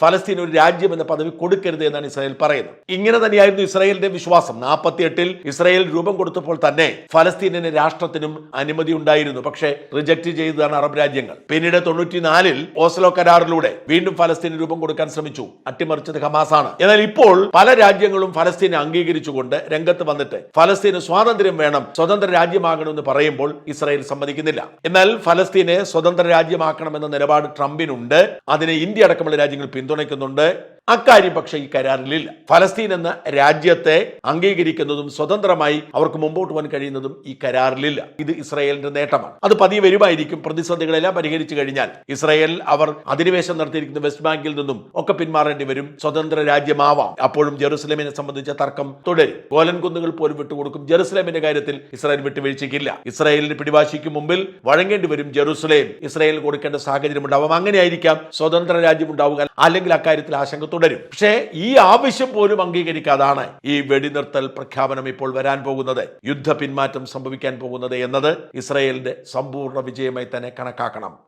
ഫലസ്തീൻ ഒരു രാജ്യം എന്ന പദവി കൊടുക്കരുത് എന്നാണ് ഇസ്രായേൽ പറയുന്നത്. ഇങ്ങനെ തന്നെയായിരുന്നു ഇസ്രായേലിന്റെ വിശ്വാസം. 48-ൽ ഇസ്രായേൽ രൂപം കൊടുത്തപ്പോൾ തന്നെ ഫലസ്തീനിന് രാഷ്ട്രത്തിനും അനുമതി ഉണ്ടായിരുന്നു. പക്ഷേ റിജക്ട് ചെയ്തതാണ് അറബ് രാജ്യങ്ങൾ. പിന്നീട് 94-ൽ ഓസ്ലോ കരാറിലൂടെ വീണ്ടും ഫലസ്തീന് രൂപം കൊടുക്കാൻ ശ്രമിച്ചു. അട്ടിമറിച്ചത് ഹമാസാണ്. എന്നാൽ ഇപ്പോൾ പല രാജ്യങ്ങളും ഫലസ്തീനെ അംഗീകരിച്ചുകൊണ്ട് രംഗത്ത് വന്നിട്ട് ഫലസ്തീന് സ്വാതന്ത്ര്യം വേണം, സ്വതന്ത്ര രാജ്യമാകണമെന്ന് പറയുമ്പോൾ ഇസ്രായേൽ സമ്മതിക്കുന്നില്ല. എന്നാൽ ഫലസ്തീനെ സ്വതന്ത്ര രാജ്യമാക്കണമെന്ന നിലപാട് ട്രംപിനുണ്ട്. അതിനെ ഇന്ത്യ അടക്കമുള്ള രാജ്യങ്ങൾ പിന്തുണയ്ക്കുന്നുണ്ട്. അക്കാര്യം പക്ഷേ ഈ കരാറിലില്ല. ഫലസ്തീൻ എന്ന രാജ്യത്തെ അംഗീകരിക്കുന്നതും സ്വതന്ത്രമായി അവർക്ക് മുമ്പോട്ട് പോകാൻ കഴിയുന്നതും ഈ കരാറിലില്ല. ഇത് ഇസ്രായേലിന്റെ നേട്ടമാണ്. അത് പതിയെ വരുമായിരിക്കും. പ്രതിസന്ധികളെല്ലാം പരിഹരിച്ചു കഴിഞ്ഞാൽ ഇസ്രായേൽ അവർ അധിനിവേശം നടത്തിയിരിക്കുന്ന വെസ്റ്റ് ബാങ്കിൽ നിന്നും ഒക്കെ പിന്മാറേണ്ടി വരും. സ്വതന്ത്ര രാജ്യമാവാം. അപ്പോഴും ജെറുസലേമിനെ സംബന്ധിച്ച തർക്കം തുടരും. ഗോലൻ കുന്നുകൾ പോലും വിട്ടുകൊടുക്കും. ജെറുസലേമിന്റെ കാര്യത്തിൽ ഇസ്രായേൽ വിട്ടുവീഴ്ചയ്ക്കില്ല. ഇസ്രായേലിന്റെ പിടിവാശിക്ക് മുമ്പിൽ വഴങ്ങേണ്ടി വരും ജെറുസലേം. ഇസ്രായേൽ കൊടുക്കേണ്ട സാഹചര്യം ഉണ്ടാവും. അങ്ങനെയായിരിക്കാം സ്വതന്ത്ര രാജ്യം ഉണ്ടാവുക. അല്ലെങ്കിൽ അക്കാര്യത്തിൽ ആശങ്ക തുടരും. പക്ഷേ ഈ ആവശ്യം പോലും അംഗീകരിക്കാതാണ് ഈ വെടിനിർത്തൽ പ്രഖ്യാപനം ഇപ്പോൾ വരാൻ പോകുന്നത്, യുദ്ധ പിന്മാറ്റം സംഭവിക്കാൻ പോകുന്നത് എന്നത് ഇസ്രായേലിന്റെ സമ്പൂർണ്ണ വിജയമായി തന്നെ കണക്കാക്കണം.